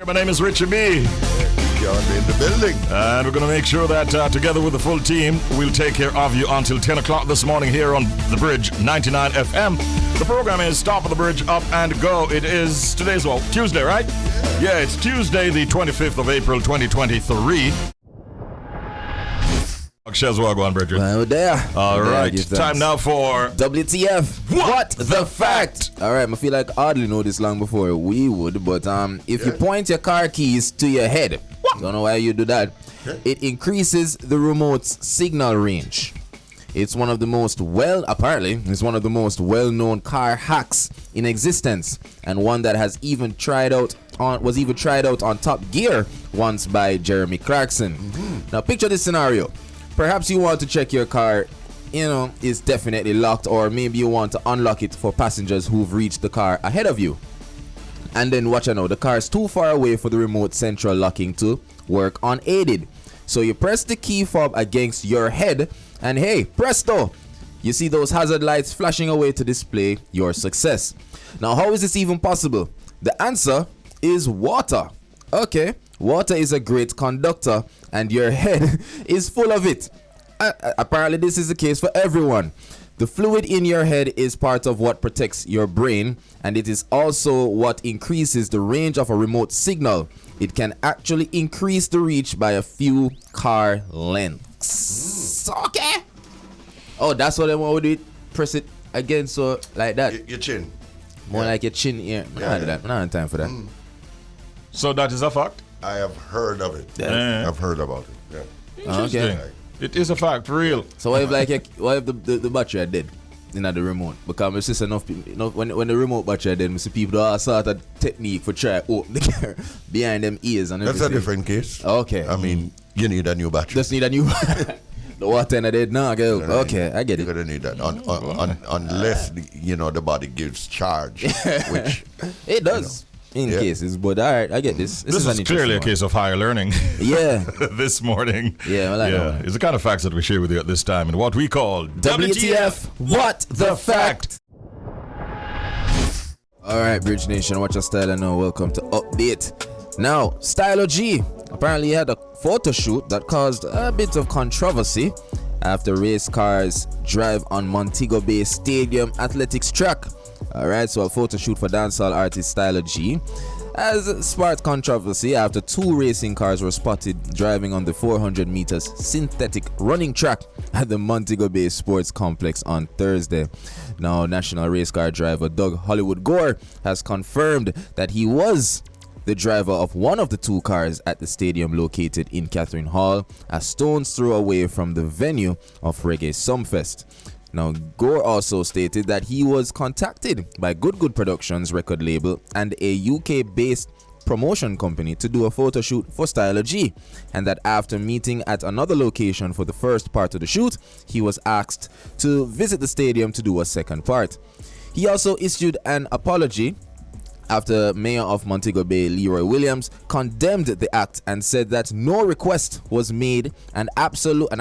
My name is Richie B. You're in the building. And we're going to make sure that together with the full team, we'll take care of you until 10 o'clock this morning here on The Bridge 99 FM. The program is Stop of the Bridge, Up and Go. It is today's, Tuesday, right? Yeah, it's Tuesday, the 25th of April, 2023. Shelz, Wagwan, Bridget. Well, there. All right, time now for WTF. What the fact? All right, I feel like I hardly know this long before we would, but if you point your car keys to your head, don't know why you do that, it increases the remote's signal range. It's one of the most well-known car hacks in existence, and one that was even tried out on Top Gear once by Jeremy Clarkson. Now picture this scenario. Perhaps you want to check your car, is definitely locked, or maybe you want to unlock it for passengers who've reached the car ahead of you. And then watch out now, the car is too far away for the remote central locking to work unaided. So you press the key fob against your head, and hey, presto! You see those hazard lights flashing away to display your success. Now, how is this even possible? The answer is water. Okay, water is a great conductor, and your head is full of it. Apparently, this is the case for everyone. The fluid in your head is part of what protects your brain, and it is also what increases the range of a remote signal. It can actually increase the reach by a few car lengths. Okay. Oh, that's what I want to do. Press it again, so like that. Your chin. More like your chin here. I don't have time for that. So that is a fact? I have heard of it. I've heard about it. Yeah. Interesting. Okay. It is a fact, for real. So what if the battery are dead in the remote? Because it's just enough people, when the remote battery are dead, I see people do all sort of technique for try open the car behind them ears and everything. That's a different case. Okay. I mean, you need a new battery. Just need a new the water in the dead now, girl. Okay, I get it. You're gonna need that unless the body gives charge, which it does. In cases, but all right, I get this. This is clearly a case of higher learning. Yeah. This morning. Yeah, well, I know. It's the kind of facts that we share with you at this time and what we call WTF. What the fact? All right, Bridge Nation, watch your style and know. Welcome to Update. Now, Stylo G apparently had a photo shoot that caused a bit of controversy after race cars drive on Montego Bay Stadium athletics track. Alright, so a photo shoot for dancehall artist Stylo G has sparked controversy after two racing cars were spotted driving on the 400 meters synthetic running track at the Montego Bay Sports Complex on Thursday. Now, national race car driver Doug Hollywood Gore has confirmed that he was the driver of one of the two cars at the stadium located in Catherine Hall, a stone's throw away from the venue of Reggae Sumfest. Now, Gore also stated that he was contacted by Good Productions record label and a UK-based promotion company to do a photo shoot for Stylo G, and that after meeting at another location for the first part of the shoot, he was asked to visit the stadium to do a second part. He also issued an apology after Mayor of Montego Bay Leroy Williams condemned the act and said that no request was made and I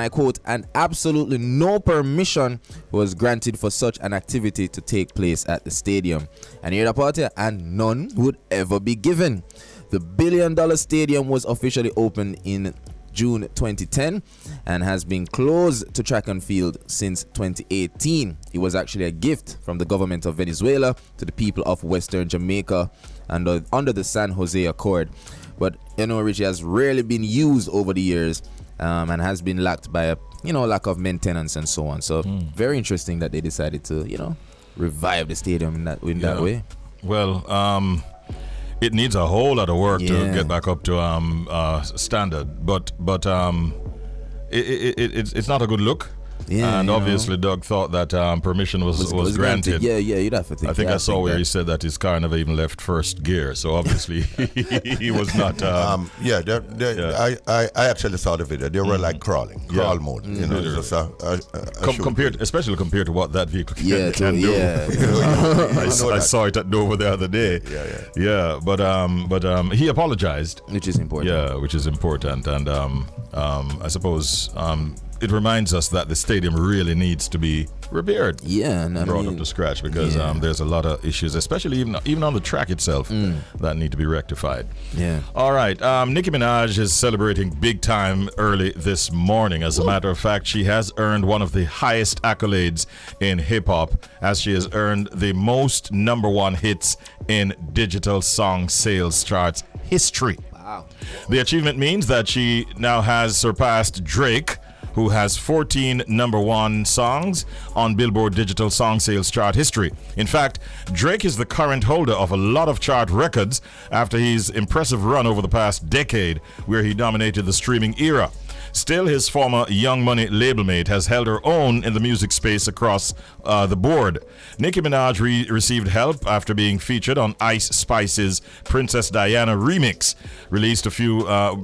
quote, and absolutely no permission was granted for such an activity to take place at the stadium. And here the party, and none would ever be given. The $1 billion stadium was officially opened in June 2010 and has been closed to track and field since 2018. It was actually a gift from the government of Venezuela to the people of Western Jamaica and under the San Jose Accord. But Richie has rarely been used over the years and has been lacked by a lack of maintenance and so on. So very interesting that they decided to revive the stadium in that way. Well, it needs a whole lot of work to get back up to standard, but it's not a good look. Yeah, and obviously Doug thought that permission was granted. Yeah, you'd have to think. I think I saw where he said that his car never even left first gear, so obviously he was not. I actually saw the video. They were like crawl mode. Especially compared to what that vehicle can do. Yeah. I saw it at Dover the other day. Yeah. But he apologized, which is important. Yeah, which is important, and I suppose it reminds us that the stadium really needs to be repaired. Yeah, and Brought up to scratch because there's a lot of issues, especially even on the track itself, that need to be rectified. Yeah. All right. Nicki Minaj is celebrating big time early this morning. As a matter of fact, she has earned one of the highest accolades in hip hop, as she has earned the most #1 hits in digital song sales charts history. Wow. The achievement means that she now has surpassed Drake, who has 14 #1 songs on Billboard Digital Song Sales chart history. In fact, Drake is the current holder of a lot of chart records after his impressive run over the past decade, where he dominated the streaming era. Still, his former Young Money label mate has held her own in the music space across the board. Nicki Minaj received help after being featured on Ice Spice's Princess Diana remix, released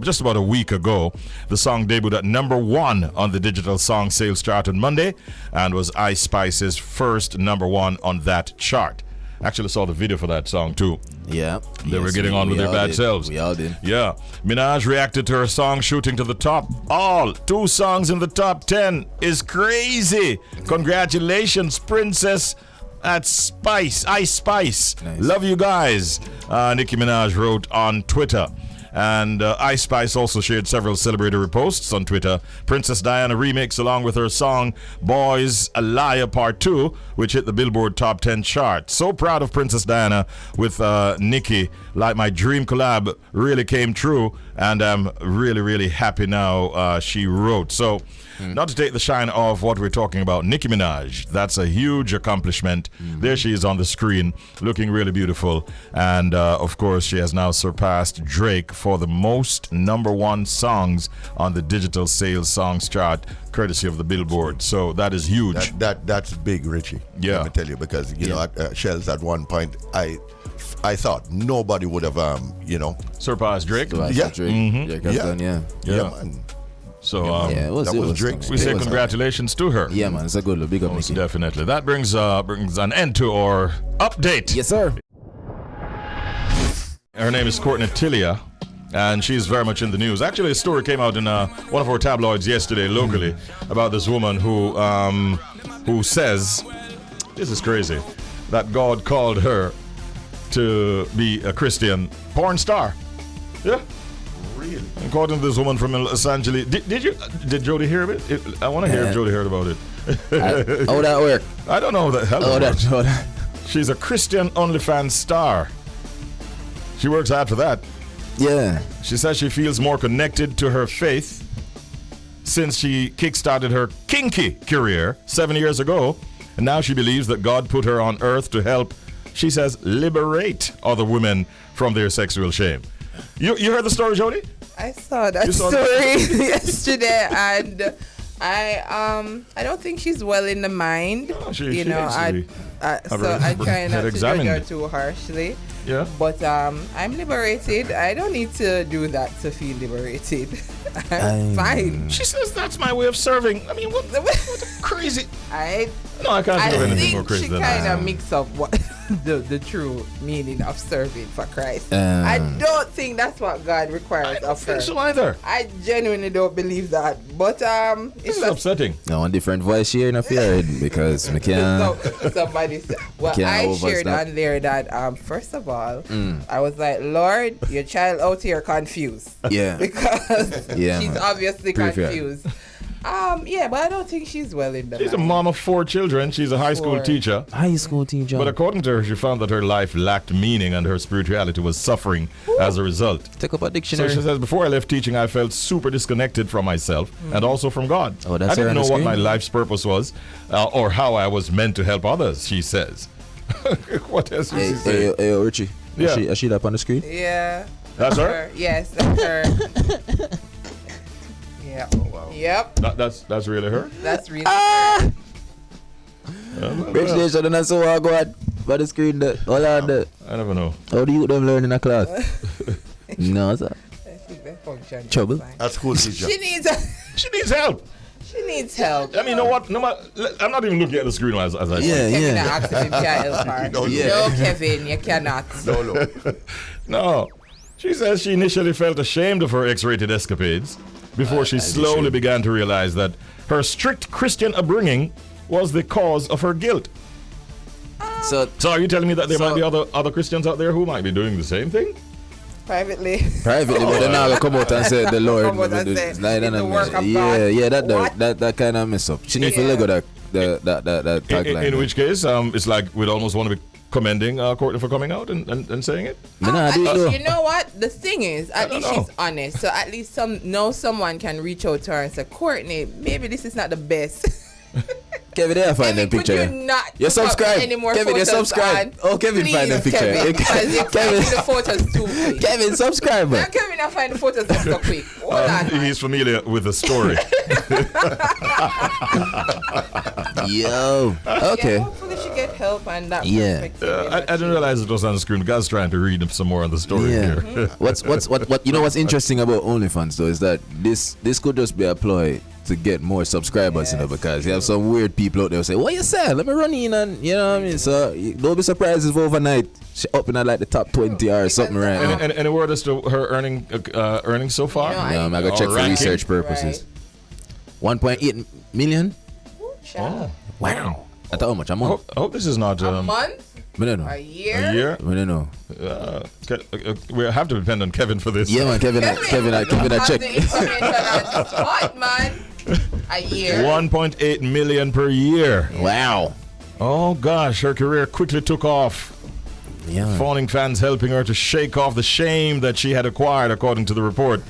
just about a week ago. The song debuted at #1 on the digital song sales chart on Monday and was Ice Spice's first #1 on that chart. Actually saw the video for that song too. Yeah. They were getting on with their bad selves. We all did. Yeah. Minaj reacted to her song shooting to the top. All 2 songs in the top 10 is crazy. Congratulations, Princess at Spice. Ice Spice. Nice. Love you guys. Nicki Minaj wrote on Twitter. And Ice Spice also shared several celebratory posts on Twitter. Princess Diana remix along with her song Boys a Liar Part 2, which hit the Billboard Top 10 chart. So proud of Princess Diana with Nicki. Like my dream collab really came true, and I'm really, really happy now, she wrote. So, not to take the shine off what we're talking about, Nicki Minaj, that's a huge accomplishment. There she is on the screen, looking really beautiful. And, of course, she has now surpassed Drake for the most #1 songs on the digital sales songs chart, courtesy of the Billboard. So that is huge. That's big, Richie. Yeah. Let me tell you, because you know, at Shelz at one point, I thought nobody would have, Surpassed Drake. Yeah. Drake has done, yeah. Yeah, man. So it was, that it was was Drake's. we say congratulations to her. Yeah, man, it's a good look. Big up, Most Nicki. definitely. That brings an end to our update. Yes, sir. Her name is Courtney Tilia, and she's very much in the news. Actually, a story came out in one of our tabloids yesterday locally about this woman who says, this is crazy, that God called her to be a Christian porn star. Yeah. Really? According to this woman from Los Angeles. Did Jody hear of it? I want to hear if Jody heard about it. How would that work? I don't know how the hell that works. that. She's a Christian OnlyFans star. She works hard for that. Yeah. She says she feels more connected to her faith since she kickstarted her kinky career 7 years ago, and now she believes that God put her on earth to help, she says, liberate other women from their sexual shame. You heard the story, Jody? I saw that saw story yesterday, and I don't think she's well in the mind. No, she you know, needs to be so I try not to judge examined. her too harshly. Yeah. But I'm liberated. I don't need to do that to feel liberated. I'm fine. She says that's my way of serving. I mean, what crazy. No, I can't think of anything more crazy she than kind that. of mix up what the true meaning of serving for Christ. I don't think that's what God requires I don't of her. think so either. I genuinely don't believe that. But This is upsetting. No, one different voice here in a fear because we can't. So, somebody said, well, Can't I overstep. shared on there that first of all, I was like, Lord, your child out here confused. Yeah. Because Yeah, she's man. obviously Pretty fair. confused. Yeah, but I don't think she's well in the She's a mind. mom of 4 children. She's a high school 4. teacher. High school teacher. But according to her, she found that her life lacked meaning and her spirituality was suffering as a result. Take up a So dictionary. she says, before I left teaching, I felt super disconnected from myself and also from God. Oh, that's I didn't her on know the what screen? my life's purpose was or how I was meant to help others, she says. What else does she say? Hey, Richie. Yeah. Is she up on the screen? Yeah. That's her? Yes, that's her. Yeah. Yep. That's really her? That's really Rich Nation and so on, go on. By the screen, hold on. I never know. How do you them learn in a class? No, sir. I think that function. Trouble. That's cool, teacher. She needs She needs help. she needs help. I mean, you know what? I'm not even looking at the screen as I say. Yeah, Kevin yeah. asked if he can help her. No, No, Kevin, you cannot. No. No. She says she initially felt ashamed of her X-rated escapades, before she slowly began to realize that her strict Christian upbringing was the cause of her guilt. So are you telling me that there might be other Christians out there who might be doing the same thing? Privately, but then now come out and say the Lord. That kind of mess up. She need to let go that tagline. In which case, it's like we'd almost want to be commending Courtney for coming out and saying it. You know what? The thing is, at least she's honest. So at least someone can reach out to her and say, Courtney, maybe this is not the best. Kevin, they find the picture. You subscribe. Kevin, you subscribe. Oh, Kevin, find the picture. Kevin, the photos too quick. Kevin, subscribe. Now, Kevin, I find the photos so quick. Hold on. He's familiar with the story. Yo. Okay. Yeah, hopefully she get help and that. Yeah. I didn't realize it was on the screen. The guy's trying to read some more on the story here. What? You know what's interesting about OnlyFans though is that this could just be a ploy to get more subscribers, you know, because you have some weird people out there who say, what you say? Let me run in and, you know what I mean? So don't be surprised if overnight she up in like the top 20 or something, right? And any word as to her earnings so far? No, I'm going to check for research purposes. Right. 1.8 million? Oh, wow. I thought how much? A month? I hope this is not... a month? I don't know. A year? A year? I don't know. We have to depend on Kevin for this. Yeah, man. Kevin, I check. What, man? A year. 1.8 million per year. Wow. Oh gosh, her career quickly took off. Yeah. Phoning fans helping her to shake off the shame that she had acquired, according to the report.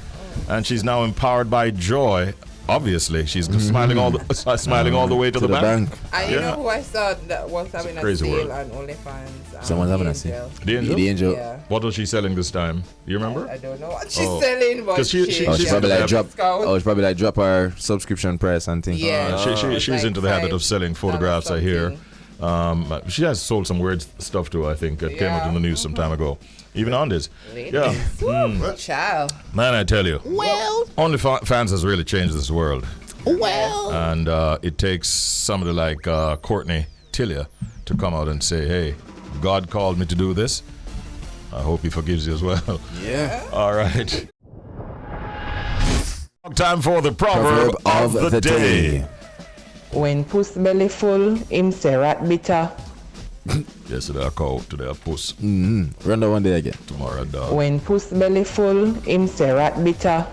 And she's now empowered by joy. Obviously, she's smiling all the way to the bank. And you know who I saw that was having a sale on OnlyFans? Someone's having a sale. The Angel? The Angel. Yeah. What was she selling this time? Do you remember? I don't know what she's selling, but she probably like drop her subscription price and things. Yeah. She's like into the habit of selling photographs, I hear. She has sold some weird stuff too, I think. It came out in the news some time ago. Even on this. Yeah. Child. Man, I tell you. Well. OnlyFans has really changed this world. Well. And it takes somebody like Courtney Tillia to come out and say, hey, God called me to do this. I hope he forgives you as well. Yeah. All right. Time for the proverb of the day. When puss belly full, him say rat bitter. Yesterday I called, today I puss. Run that one day again. Tomorrow dog. When puss belly full, him say rat bitter.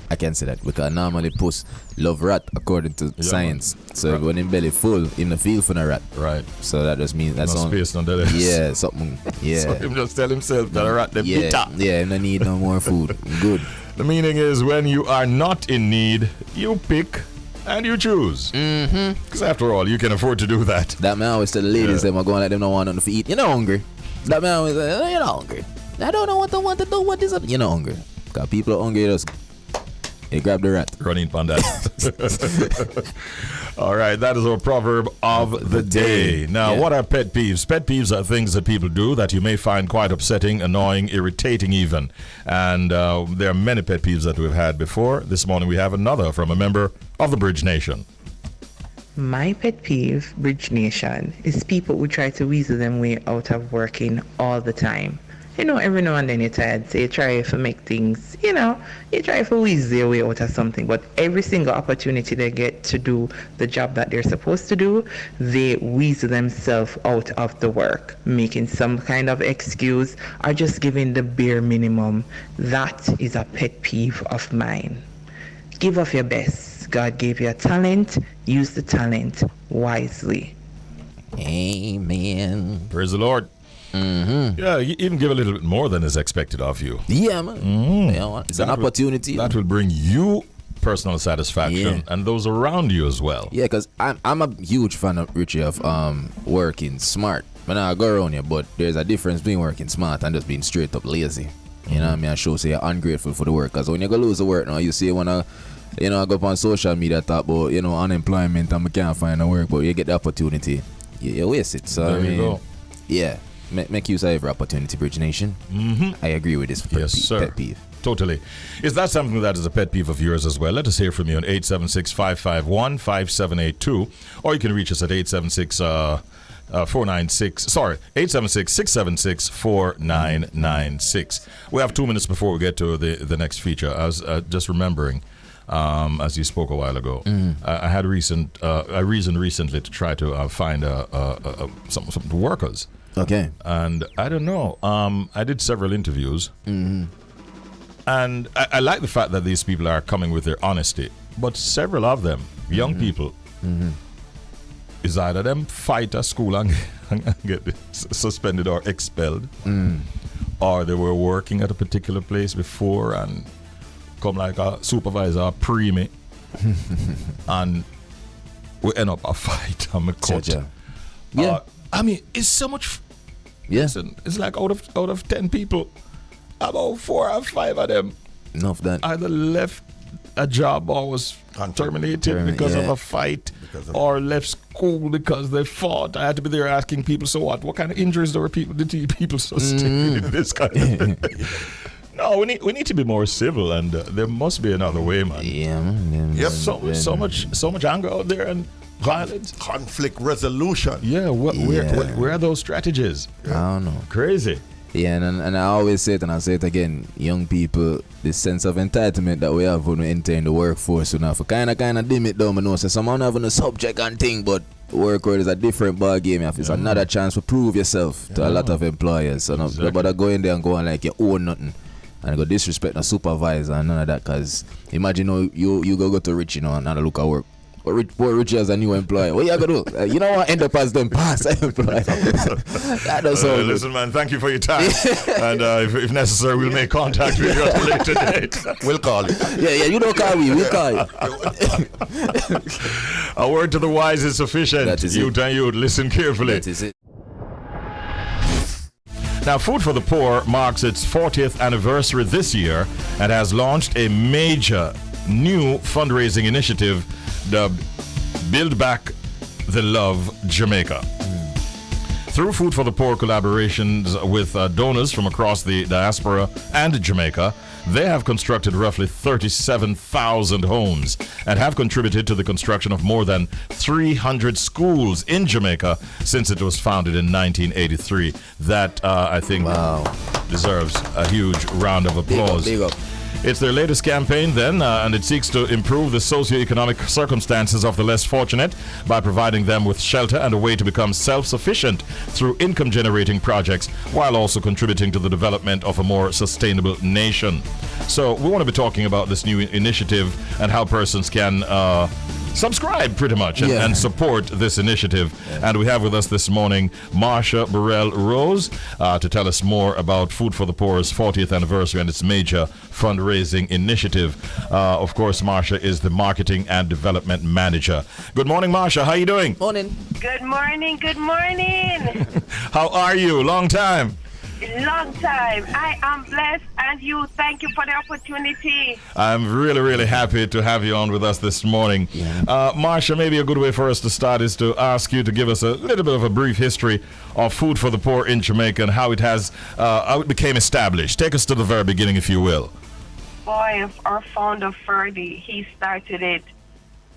I can say that because normally puss love rat according to science. So when him belly full, him the feel for the rat. Right. So that just means that's no space, no delivery. Yeah, something. Yeah. So him just tell himself that a rat them bitter. Yeah, him no need no more food. Good. The meaning is when you are not in need, you pick and you choose. Because after all, you can afford to do that. That man always tell the ladies them are going like them don't want nothing to eat. You're not hungry. That man always say, you're not hungry. I don't know what I want to do. What is it? You're not hungry. Because people are hungry, just they grab the rat. Running on that. All right, that is our proverb of the day. Now, what are pet peeves? Pet peeves are things that people do that you may find quite upsetting, annoying, irritating even. And there are many pet peeves that we've had before. This morning we have another from a member of the Bridge Nation. My pet peeve, Bridge Nation, is people who try to weasel them way out of working all the time. You know, every now and then you're tired, so you try to make things, you try to weasel your way out of something, but every single opportunity they get to do the job that they're supposed to do, they weasel themselves out of the work, making some kind of excuse or just giving the bare minimum. That is a pet peeve of mine. Give of your best. God gave you a talent, use the talent wisely. Amen. Praise the Lord. Yeah, you even give a little bit more than is expected of you. Yeah, man. It's an opportunity. That will bring you personal satisfaction and those around you as well. Yeah, because I'm a huge fan of Richie of working smart. When I go around here, but there's a difference between working smart and just being straight up lazy. You know what I mean? I show say you're ungrateful for the work. Because when you go lose the work now, you see when I go up on social media talk about, unemployment and I can't find a work, but you get the opportunity, you waste it. So there you go. Yeah. Make use of every opportunity, Bridge Nation. I agree with this pet peeve. Totally. Is that something that is a pet peeve of yours as well? Let us hear from you on 876-551-5782, or you can reach us at 876-676-4996. We have 2 minutes before we get to the next feature. I was just remembering as you spoke a while ago. I had I reasoned recently to try to find some workers. Okay. And I don't know. I did several interviews. And I like the fact that these people are coming with their honesty. But several of them, young people, is either them fight at school and get suspended or expelled, or they were working at a particular place before and come like a supervisor or preemie, and we end up a fight and we cut. Yeah. I mean, it's so much. Listen, it's like out of 10 people, about 4 or 5 of them Enough that. either left a job or was terminated because of a fight, or left school because they fought. I had to be there asking people, so what kind of injuries did people sustain in this kind of thing? No, we need to be more civil, and there must be another way, man. Yeah, man. Yep. So much anger out there and violence. Conflict resolution. Yeah, where are those strategies? I don't know. Crazy. Yeah, and I always say it, and I say it again, young people, the sense of entitlement that we have when we enter in the workforce, you know, for kind of dim it down, you know, so someone having a subject and thing, but work world is a different ball game. It's another chance to prove yourself to a lot of employers. So no bother go in there and go on like you own nothing and go disrespect a supervisor and none of that, because imagine you go to Richie, you know, and look at work. Richie as a new employee, what you gonna do? You know what? End up as them past employee. Listen, man, thank you for your time. And if necessary, we'll make contact with you at a later date. We'll call you. Yeah, you don't call me, we'll call you. A word to the wise is sufficient. That is Youth and youth, listen carefully. That is it. Now, Food for the Poor marks its 40th anniversary this year and has launched a major new fundraising initiative dubbed Build Back the Love Jamaica. Through Food for the Poor collaborations with donors from across the diaspora and Jamaica, they have constructed roughly 37,000 homes and have contributed to the construction of more than 300 schools in Jamaica since it was founded in 1983. That, I think, deserves a huge round of applause. Big up. It's their latest campaign then, and it seeks to improve the socioeconomic circumstances of the less fortunate by providing them with shelter and a way to become self-sufficient through income-generating projects, while also contributing to the development of a more sustainable nation. So we want to be talking about this new initiative and how persons can subscribe pretty much and support this initiative. And we have with us this morning Marsha Bell-Rose to tell us more about Food for the Poor's 40th anniversary and its major fundraising initiative. Of course, Marsha is the marketing and development manager. Good morning, Marsha. How are you doing? Morning. Good morning. Good morning. How are you? Long time. Long time. I am blessed, and you. Thank you for the opportunity. I'm really, really happy to have you on with us this morning. Marsha, maybe a good way for us to start is to ask you to give us a little bit of a brief history of Food for the Poor in Jamaica and how it became established. Take us to the very beginning, if you will. Boy, our founder, Ferdy, he started it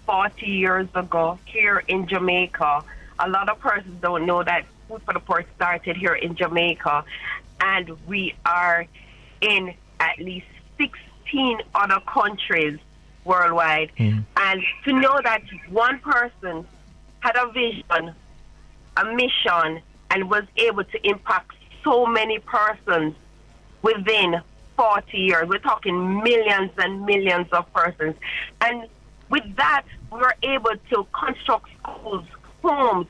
40 years ago here in Jamaica. A lot of persons don't know that Food for the Poor started here in Jamaica, and we are in at least 16 other countries worldwide. And to know that one person had a vision, a mission, and was able to impact so many persons within 40 years. We're talking millions and millions of persons. And with that, we were able to construct schools, homes.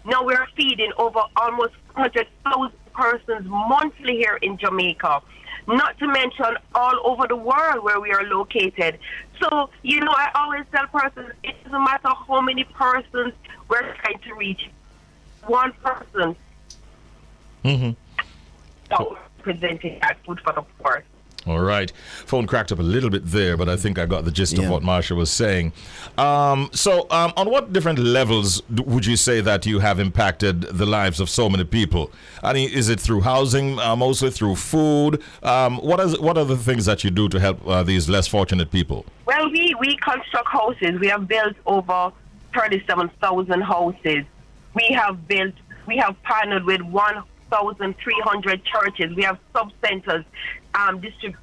Now we're feeding over almost 100,000 persons monthly here in Jamaica, not to mention all over the world where we are located. So, you know, I always tell persons, it doesn't matter how many persons we're trying to reach. One person that we're presenting at Food for the Poor. All right. Phone cracked up a little bit there, but I think I got the gist of what Marsha was saying. So on what different levels would you say that you have impacted the lives of so many people? I mean, is it through housing, mostly through food? What are the things that you do to help these less fortunate people? Well, we construct houses. We have built over 37,000 houses. We have partnered with 2,300 churches. We have sub-centers,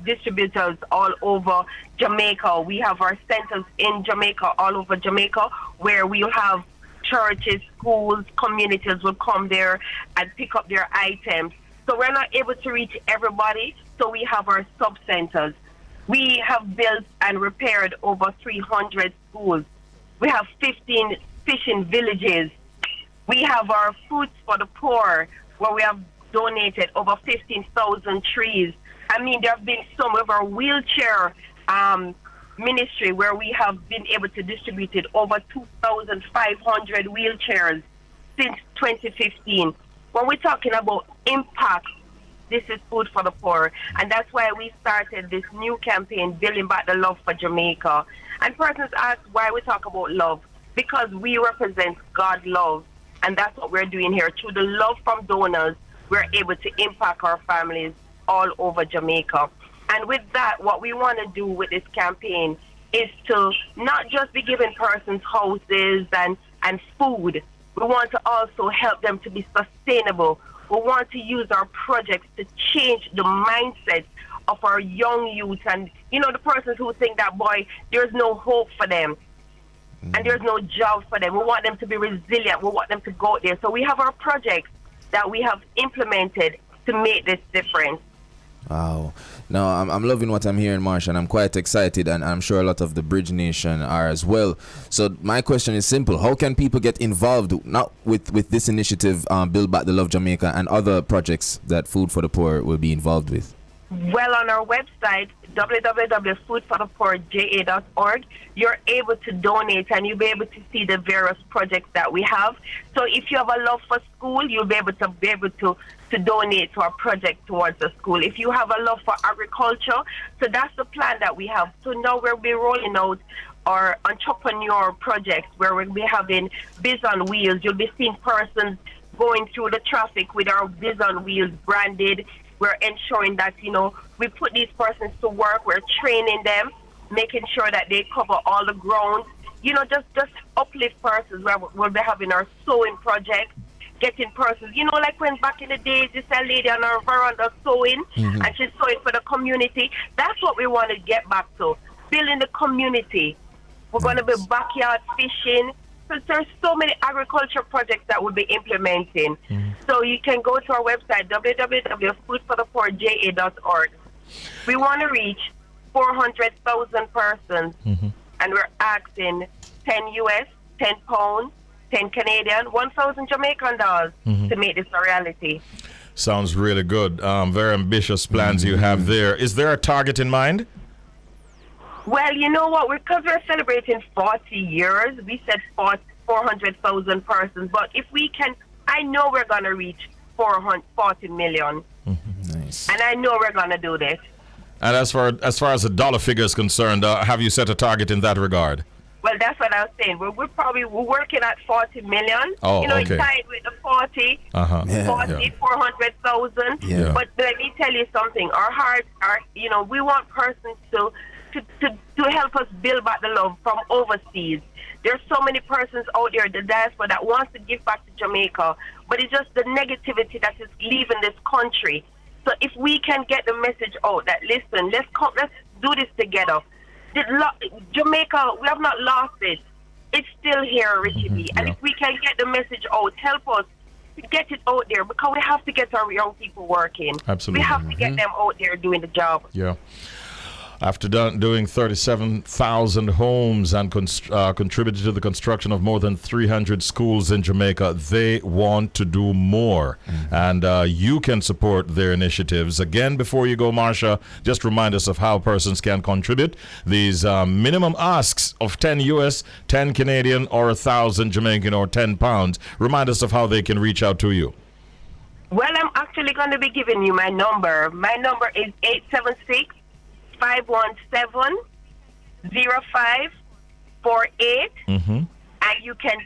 distributors all over Jamaica. We have our centers in Jamaica, all over Jamaica, where we'll have churches, schools, communities will come there and pick up their items. So we're not able to reach everybody, so we have our sub-centers. We have built and repaired over 300 schools. We have 15 fishing villages. We have our Foods for the Poor, where we have donated over 15,000 trees. I mean, there have been some of our wheelchair ministry where we have been able to distribute over 2,500 wheelchairs since 2015. When we're talking about impact, this is Food for the Poor. And that's why we started this new campaign, Building Back the Love for Jamaica. And persons ask why we talk about love. Because we represent God's love. And that's what we're doing here. Through the love from donors, we're able to impact our families all over Jamaica. And with that, what we want to do with this campaign is to not just be giving persons houses and food. We want to also help them to be sustainable. We want to use our projects to change the mindset of our young youth and, the persons who think that, boy, there's no hope for them and there's no job for them. We want them to be resilient. We want them to go out there. So we have our projects that we have implemented to make this difference. Wow. No, I'm loving what I'm hearing, Marsha, and I'm quite excited, and I'm sure a lot of the Bridge Nation are as well. So my question is simple. How can people get involved not with this initiative, Build Back the Love Jamaica, and other projects that Food for the Poor will be involved with? Well, on our website, www.foodforthepoorja.org, you're able to donate and you'll be able to see the various projects that we have. So if you have a love for school, you'll be able to donate to our project towards the school. If you have a love for agriculture, so that's the plan that we have. So now we'll be rolling out our entrepreneur projects where we'll be having Biz on Wheels. You'll be seeing persons going through the traffic with our Biz on Wheels branded. We're ensuring that, we put these persons to work. We're training them, making sure that they cover all the ground. Just uplift persons. We'll be having our sewing project, getting persons. Like when back in the days, this lady on our veranda sewing, and she's sewing for the community. That's what we want to get back to, building the community. We're going to be backyard fishing. So there's so many agriculture projects that we'll be implementing. So you can go to our website, www.foodforthepoorja.org. We want to reach 400,000 persons, and we're asking 10 US, 10 pounds, 10 Canadian, 1,000 Jamaican dollars to make this a reality. Sounds really good. Very ambitious plans you have there. Is there a target in mind? Well, you know what? Because we're celebrating 40 years, we said 400,000 persons. But if we can, I know we're going to reach 40 million. Nice. And I know we're going to do this. And as far as the dollar figure is concerned, have you set a target in that regard? Well, that's what I was saying. We're working at 40 million. Oh, okay. It's tied with the 40, 400,000. Yeah. But let me tell you something. Our hearts are, we want persons to help us build back the love from overseas. There's so many persons out there, the diaspora, that wants to give back to Jamaica, but it's just the negativity that is leaving this country. So if we can get the message out that, listen, let's do this together. Jamaica, we have not lost it. It's still here, Richie B. And if we can get the message out, help us to get it out there, because we have to get our young people working. Absolutely. We have to get them out there doing the job. Yeah. After doing 37,000 homes and contributed to the construction of more than 300 schools in Jamaica, they want to do more. And you can support their initiatives. Again, before you go, Marsha, just remind us of how persons can contribute. These minimum asks of 10 US, 10 Canadian, or 1,000 Jamaican, or 10 pounds. Remind us of how they can reach out to you. Well, I'm actually going to be giving you my number. My number is 876-517-0548, and you can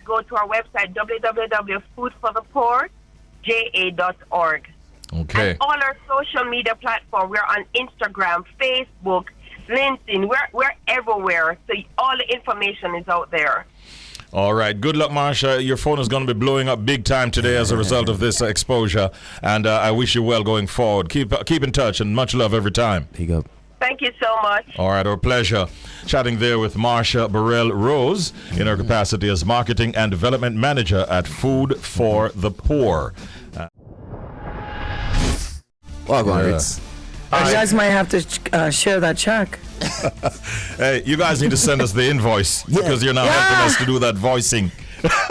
go to our website www.foodforthepoorja.org. Okay. And all our social media platforms, we're on Instagram, Facebook, LinkedIn. We're everywhere, so all the information is out there. All right. Good luck, Marsha. Your phone is going to be blowing up big time today as a result of this exposure. And I wish you well going forward. Keep in touch and much love every time. Big up. Thank you so much. All right, our pleasure. Chatting there with Marsha Bell-Rose in her capacity as Marketing and Development Manager at Food for the Poor. Welcome, Ritz. You guys might have to share that check. Hey, you guys need to send us the invoice because you're now helping us to do that voicing.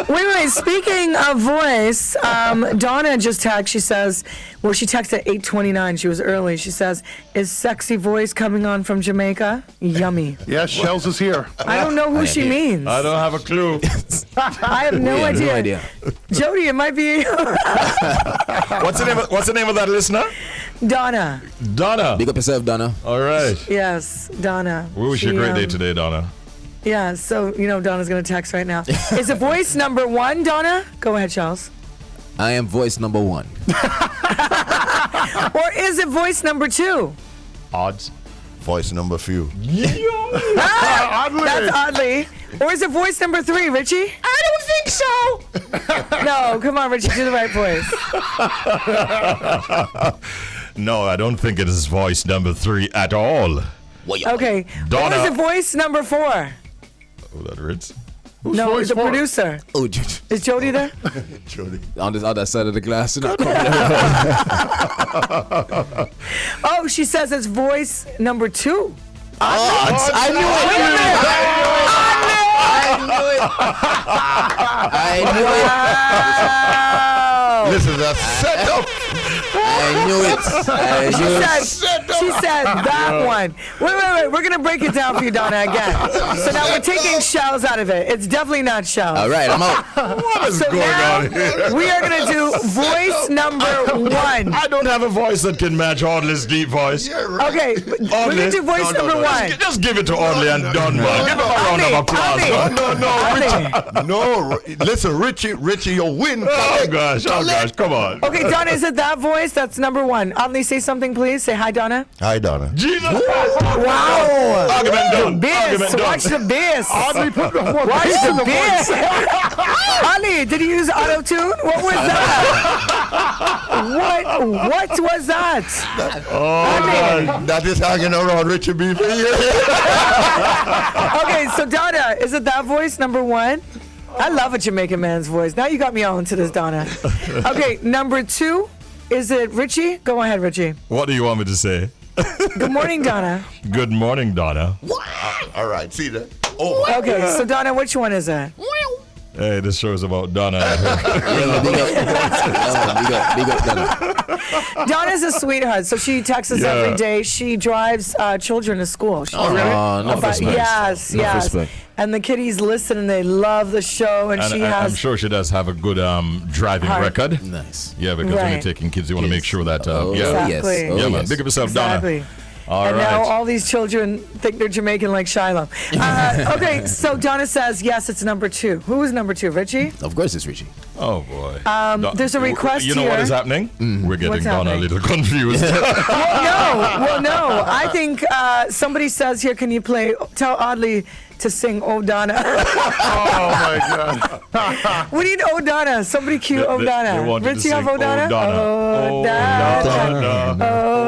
Wait. Speaking of voice, Donna just texted. She says, well, she texted at 8:29. She was early. She says, is sexy voice coming on from Jamaica? Yummy. Yes, Shelz is here. I don't know who she means. I don't have a clue. I have no idea. Jody, it might be What's the name of that listener? Donna. Donna. Big up yourself, Donna. All right. Yes, Donna. We wish you a great day today, Donna. Yeah, so, Donna's going to text right now. Is it voice number 1, Donna? Go ahead, Charles. I am voice number 1. Or is it voice number 2? Odds. Voice number few. That's oddly. Or is it voice number 3, Richie? I don't think so. No, come on, Richie, do the right voice. No, I don't think it is voice number 3 at all. Okay. Donna. Or is it voice number 4? Oh, that Ritz. No, voice the 4? producer. Oh, Is Jody there? Jody. on this other side of the glass. Oh, she says it's voice number 2. I knew it. This is a setup. I knew it. She said that one. Wait. We're going to break it down for you, Donna, again. So now we're taking Shelz out of it. It's definitely not Shelz. All right, I'm out. What is So going now on here? we are going to do voice number 1. I don't have a voice that can match Audley's deep voice. Okay, we're going to do voice number 1. Just give it to Audley and done, man. Give him a round of applause. No, listen, Richie, you win. Oh gosh, come on. Okay, Donna, is it that voice? That's number 1. Oddly, say something, please. Say hi, Donna. Hi, Donna. Jesus Christ. Wow. Argument done. Bass. Argument done. Watch the bass. Oddly put the more Watch bass in the the voice. bass. Oddly, did he use auto-tune? What was that? What was that? Oddly. That is hanging around Richie B for years. Okay, so Donna, is it that voice, number 1? I love a Jamaican man's voice. Now you got me on to this, Donna. Okay, number 2, is it Richie? Go ahead, Richie. What do you want me to say? Good morning, Donna. Good morning, Donna. All right, see that? Oh, Okay, so Donna, which one is it? Hey, this show is about Donna. Big up, Donna. Donna's a sweetheart, so she texts us every day. She drives children to school. She Enough respect. Yes. Enough respect. And the kiddies listen and they love the show. And she I'm has. sure she does have a good driving Heart. record. Nice. Yeah, because when you're Right. taking kids, you want to make sure that, Oh, yeah. Exactly. yes. Oh, Yeah, man. yes. Big up yourself, Exactly. Donna. All And right. now all these children think they're Jamaican like Shiloh. Okay, so Donna says, yes, it's number 2. Who is number 2, Richie? Of course, it's Richie. Oh, boy. There's a request You know here. what is happening? We're getting What's Donna a happening? little confused. Well, no. I think somebody says here, can you tell Audley to sing Oh Donna? Oh my God. We need Oh Donna. Somebody cue Oh They Donna. want you to Richie sing have Oh Donna? Oh, Donna. Oh, Donna.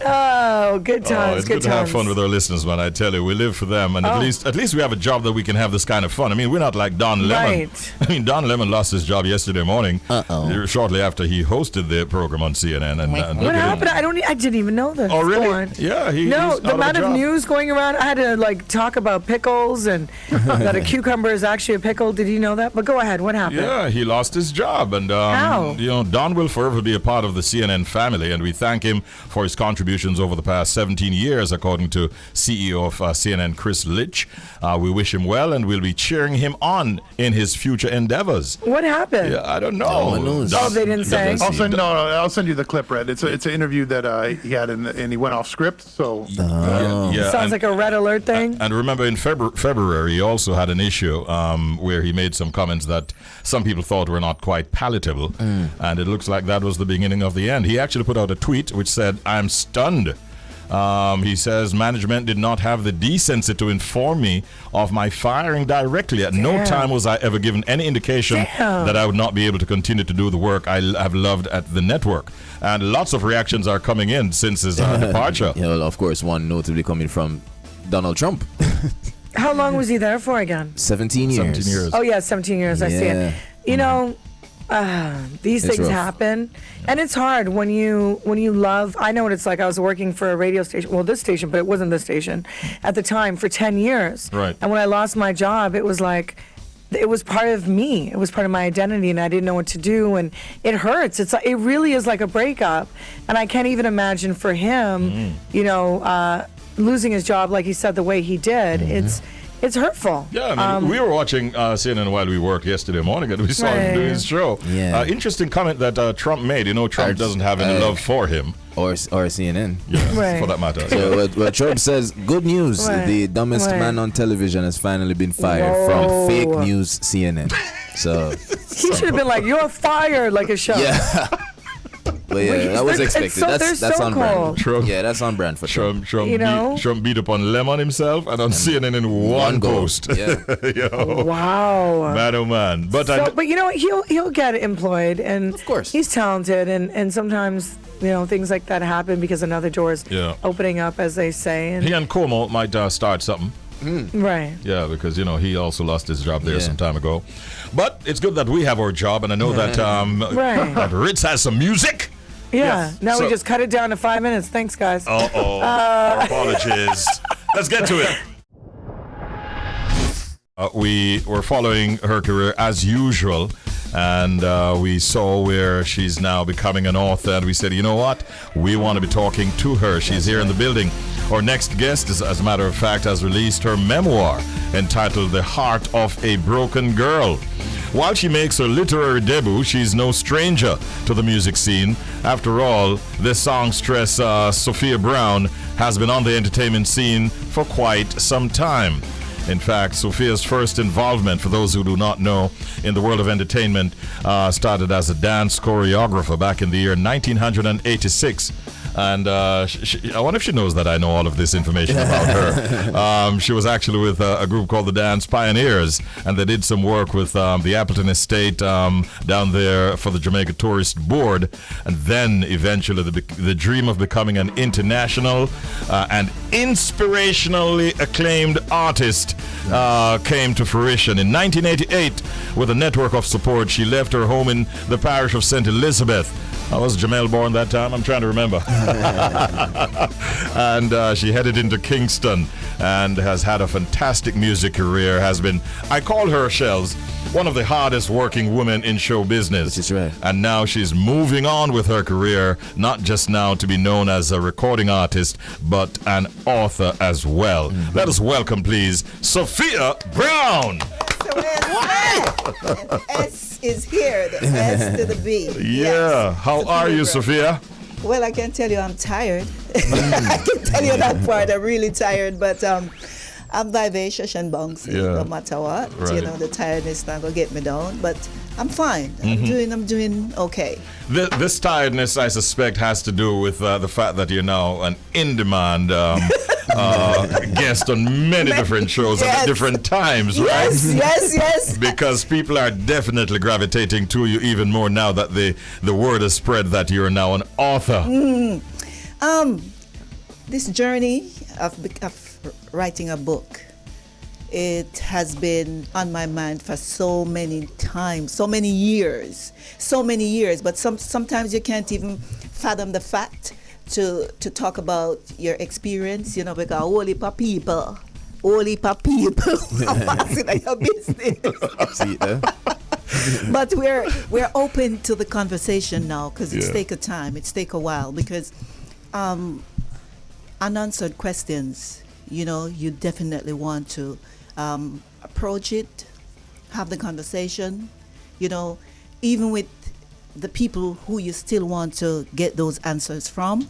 Oh, good Oh, times, it's good good to have times. fun with our listeners, man. I tell you, we live for them, and at least we have a job that we can have this kind of fun. I mean, we're not like Don Lemon. Right. I mean, Don Lemon lost his job yesterday morning, Uh-oh. shortly after he hosted the program on CNN. And look What at happened? him. I didn't even know this. Oh, really? Go on. Yeah, No, he's the out of a amount of job. news going around, I had to talk about pickles and that a cucumber is actually a pickle. Did you know that? But go ahead. What happened? Yeah, he lost his job, and How? Don will forever be a part of the CNN family, and we thank him for his contributions over the past 17 years, according to CEO of CNN, Chris Litch. We wish him well, and we'll be cheering him on in his future endeavors. What happened? Yeah, I don't know. No one knows. Oh, they didn't say? I'll send you the clip, Red. It's an interview that he had, and he went off script. So Yeah, Sounds and- like a red alert thing. And remember, in February, he also had an issue where he made some comments that some people thought were not quite palatable. And it looks like that was the beginning of the end. He actually put out a tweet which said, "I'm stunned He says management did not have the decency to inform me of my firing directly. At no time was I ever given any indication that I would not be able to continue to do the work I have loved at the network. And lots of reactions are coming in since his departure. Yeah, well, of course, one notably coming from Donald Trump. How long was he there for again? 17 years. 17 years. Oh, yeah, 17 years. I see it. You know, these It's things rough. happen. And it's hard when you love. I know what it's like. I was working for a radio station. Well, this station, but it wasn't this station at the time for 10 years. Right. And when I lost my job, it was like, it was part of me. It was part of my identity, and I didn't know what to do. And it hurts. It really is like a breakup. And I can't even imagine for him, you know, losing his job, like he said, the way he did. It's hurtful. Yeah, I mean, we were watching CNN while we worked yesterday morning, and we saw him doing his show. Yeah. Interesting comment that Trump made. You know, Trump doesn't have any love for him. Or CNN. Yeah, Right. for that matter. So what Trump says, good news. Right. The dumbest Right. man on television has finally been fired from fake news CNN. So, He should have been like, "You're fired," like a show. yeah. But yeah, that was It's expected. so- they're That's so on cold. brand. Trump. Yeah, that's on brand for Trump. Trump You know? beat up on Lemon himself and on CNN in one go. post. Yeah. Yo, Wow. man, oh man. But But you know what? He'll get employed, and Of course. he's talented, and sometimes you know things like that happen because another door is Yeah. opening up, as they say. And, he and Cuomo might start something. right. Yeah, because, you know, he also lost his job there Yeah. some time ago. But it's good that we have our job, and I know that, Right. that Ritz has some music. Yeah. Yes. Now So- we just cut it down to 5 minutes. Thanks, guys. Our apologies. Let's get to it. We were following her career as usual, and we saw where she's now becoming an author, and we said, you know what? We want to be talking to her. She's here in the building. Our next guest, as a matter of fact, has released her memoir entitled The Heart of a Broken Girl. While she makes her literary debut, she's no stranger to the music scene. After all, this songstress, Sophia Brown, has been on the entertainment scene for quite some time. In fact, Sophia's first involvement, for those who do not know, in the world of entertainment, started as a dance choreographer back in the year 1986. And I wonder if she knows that I know all of this information about her. She was actually with a group called the Dance Pioneers, and they did some work with the Appleton Estate down there for the Jamaica Tourist Board. And then eventually the dream of becoming an international and inspirationally acclaimed artist came to fruition. In 1988, with a network of support, she left her home in the parish of St. Elizabeth. Was Jamel born that time? I'm trying to remember. And she headed into Kingston and has had a fantastic music career. I call her, Shelz, one of the hardest working women in show business. Which is right. And now she's moving on with her career, not just now to be known as a recording artist, but an author as well. Let us welcome, please, Sophia Brown. S is here, the S to the B. Yeah. How are you, Sophia? Well, I can tell you I'm tired. I can tell you that part. I'm really tired, but I'm vivacious and bouncy no matter what. Right. You know, the tiredness not gonna get me down, but I'm fine. I'm doing okay. This tiredness, I suspect, has to do with the fact that you're now an in-demand guest on many different shows at different times, right? Yes. Because people are definitely gravitating to you even more now that the word has spread that you're now an author. This journey of writing a book, it has been on my mind for so many times, so many years. But sometimes you can't even fathom the fact to talk about your experience, you know, because whole heap of people are passing at your business. See, But we're open to the conversation now because it's take a time, it's take a while, because unanswered questions, you know, you definitely want to approach it, have the conversation, you know, even with the people who you still want to get those answers from.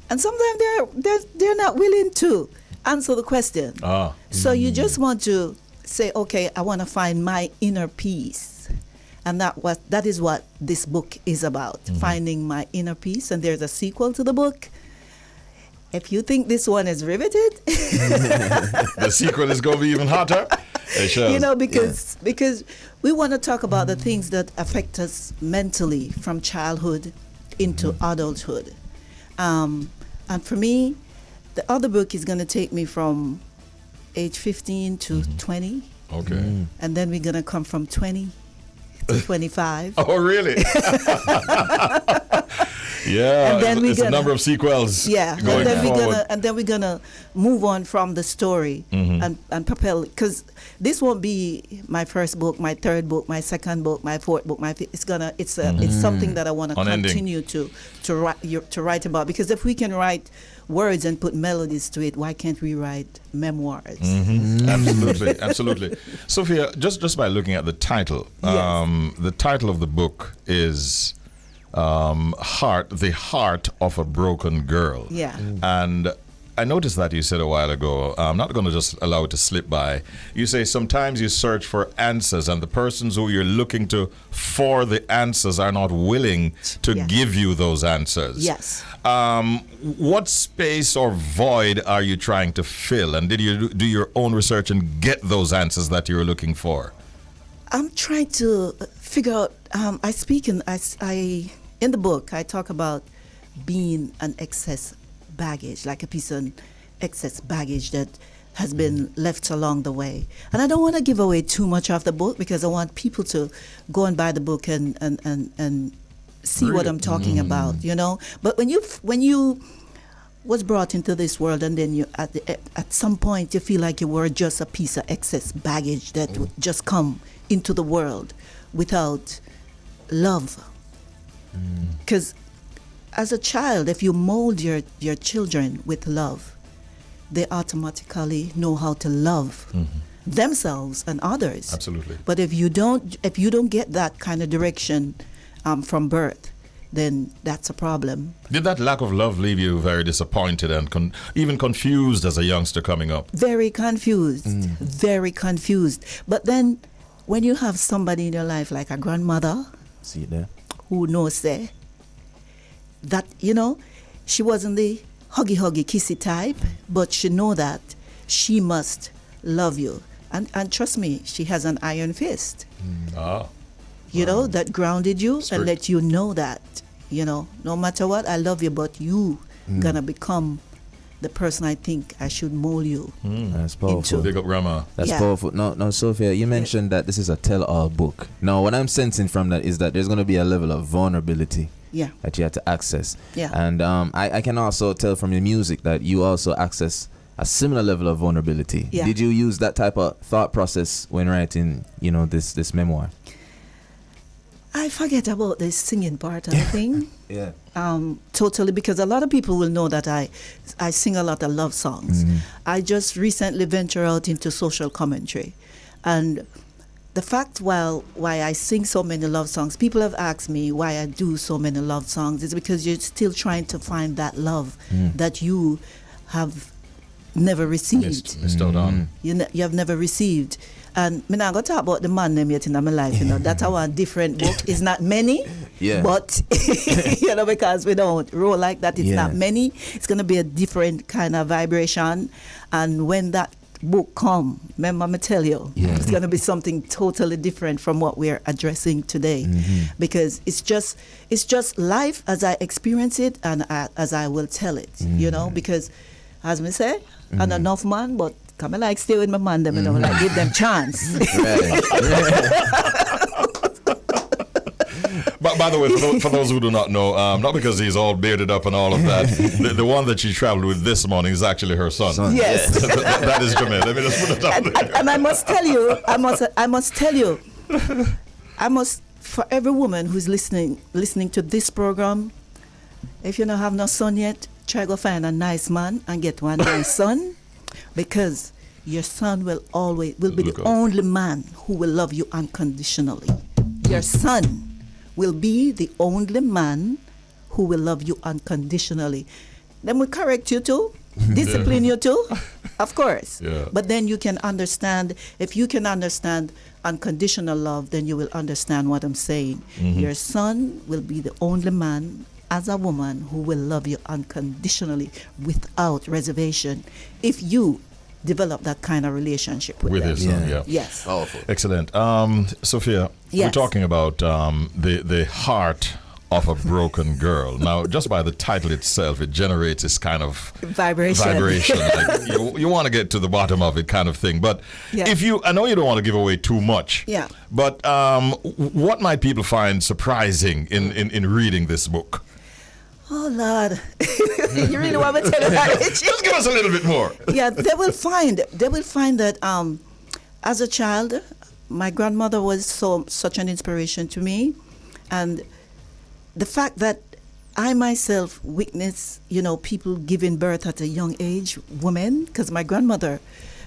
And sometimes they're not willing to answer the question. So you just want to say, okay, I want to find my inner peace. And that is what this book is about, finding my inner peace. And there's a sequel to the book. if you think this one is riveted, The sequel is going to be even hotter. Hey, Shelz. you know, because we want to talk about the things that affect us mentally from childhood into adulthood. And for me, the other book is going to take me from age 15 to 20. Okay. And then we're going to come from 20 to 25. Oh, really? Yeah. And then it's a number of sequels. Yeah, Going forward. and then we're gonna move on from the story and propel, because this won't be my first book, my third book, my second book, my fourth book. It's something that I want to Unending. continue to write about, because if we can write words and put melodies to it, why can't we write memoirs? Absolutely, absolutely. Sophia, just by looking at the title, the title of the book is the heart of a broken girl. Yeah. And I noticed that you said a while ago, I'm not going to just allow it to slip by. You say sometimes you search for answers and the persons who you're looking to for the answers are not willing to give you those answers. Yes. What space or void are you trying to fill? And did you do your own research and get those answers that you're looking for? I'm trying to figure out. In the book, I talk about being an excess baggage, like a piece of excess baggage that has been left along the way. And I don't want to give away too much of the book, because I want people to go and buy the book and see what I'm talking about, you know. But when you was brought into this world, and then you at some point you feel like you were just a piece of excess baggage that would just come into the world without love. Because as a child, if you mold your children with love, they automatically know how to love themselves and others. Absolutely. But if you don't get that kind of direction from birth, then that's a problem. Did that lack of love leave you very disappointed and even confused as a youngster coming up? Very confused, very confused. But then when you have somebody in your life like a grandmother, See it there. who knows that, you know, she wasn't the huggy kissy type, but she know that she must love you. And trust me, she has an iron fist. You know, that grounded you and let you know that, you know, no matter what, I love you, but you gonna become the person I think I should mold you That's powerful. Big up grandma. That's powerful. No, Sophia, you mentioned that this is a tell-all book. Now, what I'm sensing from that is that there's going to be a level of vulnerability that you have to access. Yeah. And I can also tell from your music that you also access a similar level of vulnerability. Yeah. Did you use that type of thought process when writing, you know, this memoir? I forget about the singing part of the thing. Yeah. Totally, because a lot of people will know that I sing a lot of love songs. I just recently ventured out into social commentary, and the fact why I sing so many love songs, people have asked me why I do so many love songs, is because you're still trying to find that love that you have never received. Missed out on. You have never received. And I'm not going to talk about the man name yet in my life, you know. That's our different book. It's not many, but, you know, because we don't roll like that. It's not many. It's going to be a different kind of vibration. And when that book come, remember me tell you, it's going to be something totally different from what we're addressing today. Because it's just life as I experience it and as I will tell it, you know. Because, as me say, I'm enough man, but come and like stay with my man, them, you know, like give them chance. But by the way, for those who do not know, not because he's all bearded up and all of that, the one that she traveled with this morning is actually her son. Yes. that is Jamaica. Let me just put it out there. And I must tell you, for every woman who's listening to this program, if you don't have no son yet, try go find a nice man and get one nice son. Because your son will be the only man who will love you unconditionally. Your son will be the only man who will love you unconditionally. Then we correct you too, discipline you too, of course. Yeah. But then you can understand, if you can understand unconditional love, then you will understand what I'm saying. Your son will be the only man as a woman who will love you unconditionally without reservation if you develop that kind of relationship with them. his son, yeah. Yes. Powerful. Excellent. Sophia, we're Yes. talking about the heart of a broken girl. Now, just by the title itself, it generates this kind of Vibration. Like you want to get to the bottom of it kind of thing. But Yeah. I know you don't want to give away too much. Yeah. But what might people find surprising in reading this book? Oh, Lord. You really want me to tell you that, Richie? Just give us a little bit more. Yeah, they will find that as a child, my grandmother was such an inspiration to me, and the fact that I myself witnessed, people giving birth at a young age, women, because my grandmother,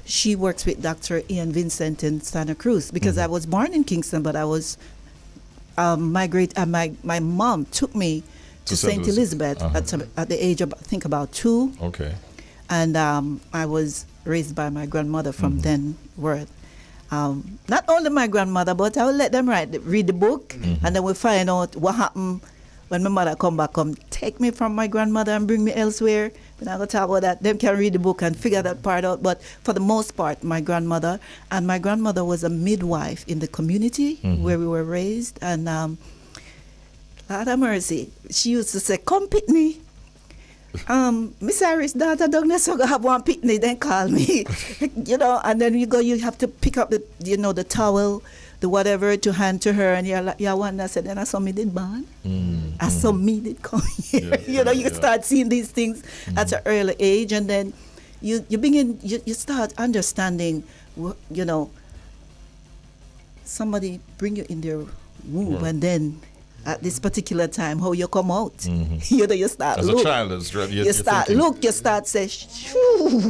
she works with Dr. Ian Vincent in Santa Cruz, because I was born in Kingston, but I was my mom took me to St. Elizabeth at the age of, I think, about 2. Okay. And I was raised by my grandmother from then word. Not only my grandmother, but I will let them read the book, and then we'll find out what happened when my mother come take me from my grandmother and bring me elsewhere. We're not going to talk about that. Them can read the book and figure that part out. But for the most part, my grandmother was a midwife in the community where we were raised. And Lord have mercy, she used to say, "Come pick me. Miss Iris' daughter down there, so go have one picnic, then call me." And then you have to pick up the towel, the whatever, to hand to her, and you're one that said, then I saw me did born. I saw me did come here. You start seeing these things at an early age, and then you begin, you start understanding, somebody bring you in their womb, and then at this particular time, how you come out. You start As look. a child, you start thinking, look, you start say, shoo.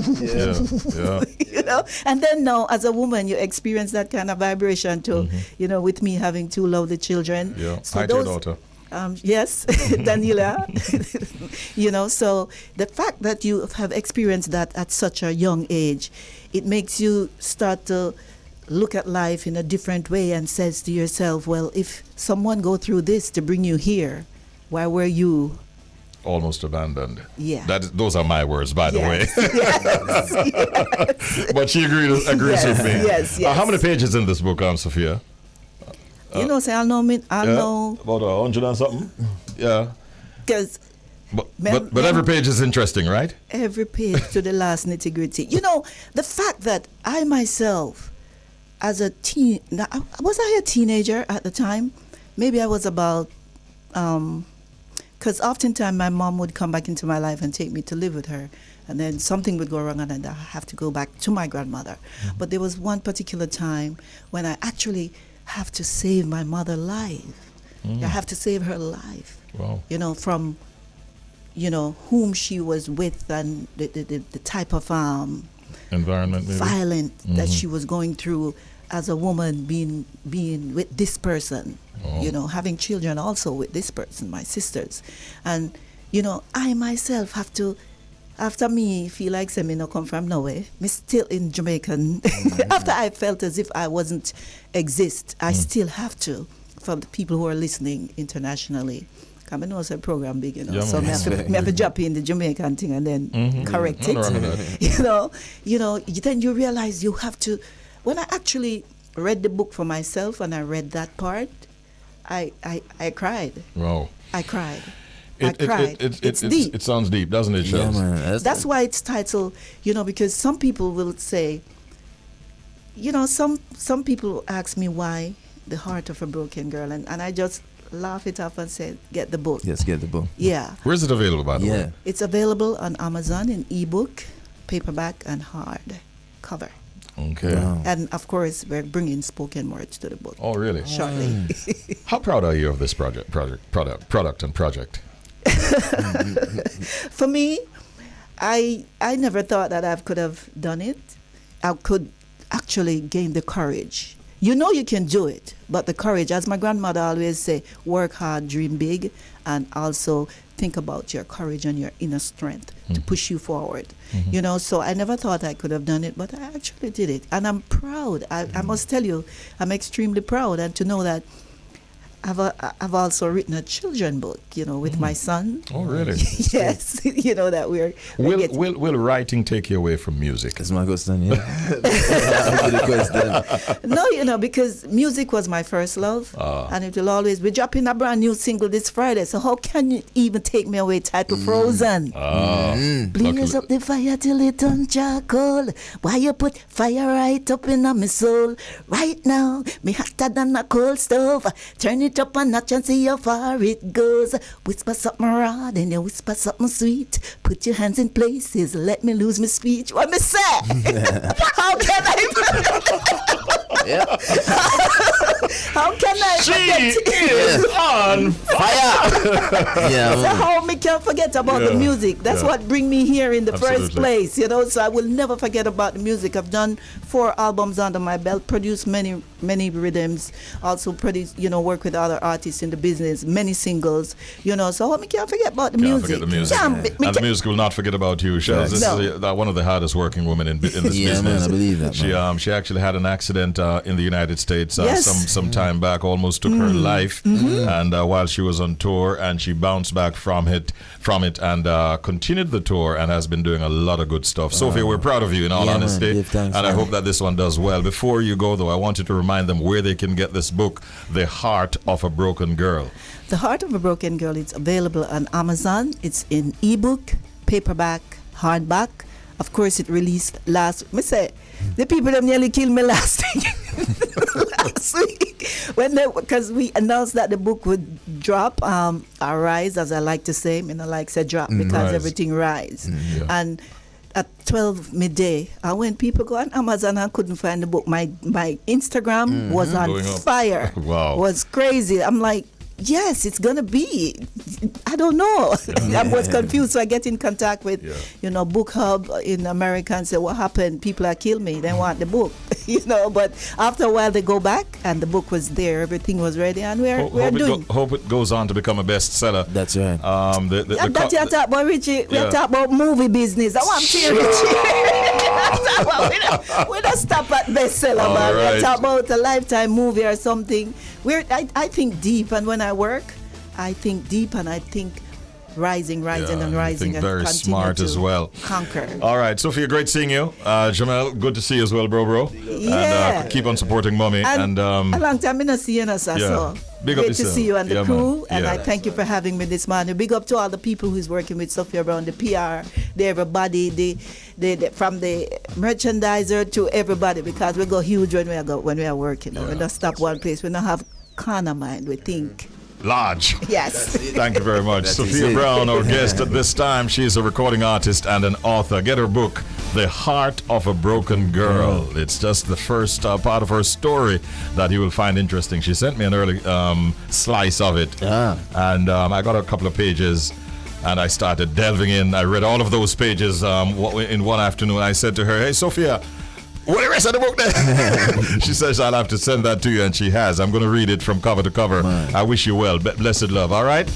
Yeah. And then now, as a woman, you experience that kind of vibration too, with me having 2 lovely children. Yeah. So Hi to your daughter. Yes, Daniela. So the fact that you have experienced that at such a young age, it makes you start to look at life in a different way and says to yourself, well, if someone go through this to bring you here, why were you almost abandoned? Yeah. Those are my words, by the way. Yes. But she agrees with me. Yes. How many pages in this book, Sophia? Say I know About 100 and something. Yeah. because But every page is interesting, right? every page to the last nitty gritty. The fact that I myself, as a was I a teenager at the time? Maybe I was about, because oftentimes my mom would come back into my life and take me to live with her, and then something would go wrong and then I have to go back to my grandmother. But there was one particular time when I actually have to save my mother's life. I have to save her life. Wow. From, whom she was with and the type of Environment, maybe. violent that she was going through as a woman, being with this person, having children also with this person, my sisters. And, I myself have to, after me feel like me no come from nowhere, me still in Jamaican. After I felt as if I wasn't exist, I still have to, for the people who are listening internationally. I know it's a program big, Yeah, so man. me have to jump in the Jamaican thing and then correct it. Nothing wrong with that. Then you realize you have to. When I actually read the book for myself and I read that part, I cried. Wow. I cried. I cried. It's it, deep. It sounds deep, doesn't it, Yeah, Shelz? man. That's why it's titled, because some people will say, some people ask me why The Heart of a Broken Girl, and I just laugh it off and say, get the book. Yes, get the book. Yeah. Where is it available, by the way? It's available on Amazon in ebook, paperback, and hard cover. Okay. Wow. And of course, we're bringing spoken words to the book Oh, really? shortly. How proud are you of this product and project? For me, I never thought that I could have done it. I could actually gain the courage. You can do it, but the courage, as my grandmother always say, work hard, dream big, and also think about your courage and your inner strength to push you forward. So I never thought I could have done it, but I actually did it. And I'm proud. I must tell you, I'm extremely proud. And to know that I've also written a children book, with my son. Oh, really? Yes, that we're Will writing take you away from music? That's my question, yeah. Good question. No, because music was my first love, and it will always. We're dropping a brand new single this Friday, so how can you even take me away? Title Frozen. Blaze up the fire till it turns charcoal. Why you put fire right up in my soul? Right now, me hotter than a cold stove. Turn it up a notch and see how far it goes. Whisper something raw, then you whisper something sweet. Put your hands in places, let me lose my speech. What me say? How can I? How can I forget? She is on fire. Yeah. So how me can forget about the music? That's what bring me here in the first place, So I will never forget about the music. I've done 4 albums under my belt, produced many rhythms, also produced, work with other artists in the business, many singles, So how me can't forget about the music? Forget the music. And the music will not forget about you, Shelz. This is one of the hardest working women in this business. Man, I believe that. She actually had an accident in the United States some time back, almost took her life, and while she was on tour, and she bounced back from it and continued the tour and has been doing a lot of good stuff. Sophia, we're proud of you in all honesty, thanks, and I hope that this one does well. Before you go though, I want you to remind them where they can get this book, The Heart of a Broken Girl. The Heart of a Broken Girl, it's available on Amazon. It's in ebook, paperback, hardback. Of course, it released last. Me say, the people that nearly killed me last week because we announced that the book would drop, or rise, as I like to say. Say drop because everything rise. And at 12 midday, when people go on Amazon and couldn't find the book, my Instagram was on fire. Wow, was crazy. I'm like, yes, it's gonna be. I don't know. I was confused, so I get in contact with, Book Hub in America and say, what happened? People are killing me. They want the book, But after a while, they go back, and the book was there. Everything was ready, and we're doing. Hope it goes on to become a bestseller. That's right. That you talk about, Richie. We talk about movie business. I want to hear Richie. We don't stop at bestseller, man. Right. We talk about a Lifetime movie or something. I think deep, and when I work, I think deep, and I think rising and rising, and very smart as well. Conquer. All right, Sophia, great seeing you. Jamel, good to see you as well, bro. Yeah. And keep on supporting mommy. And a long time I not see you, so big up great to see you and the crew, man. and I thank you for having me this morning. Big up to all the people who's working with Sophia Brown, the PR, everybody, the from the merchandiser to everybody, because we go huge when we are working. We don't stop one place. We don't have corner mind. We think large. Yes. Thank you very much. Sophia Brown, our guest at this time. She's a recording artist and an author. Get her book, The Heart of a Broken Girl. It's just the first part of her story that you will find interesting. She sent me an early slice of it. And I got a couple of pages, and I started delving in. I read all of those pages in one afternoon. I said to her, hey, Sophia, what the rest of the book then? She says, I'll have to send that to you, and she has. I'm going to read it from cover to cover. I wish you well. Blessed love, all right?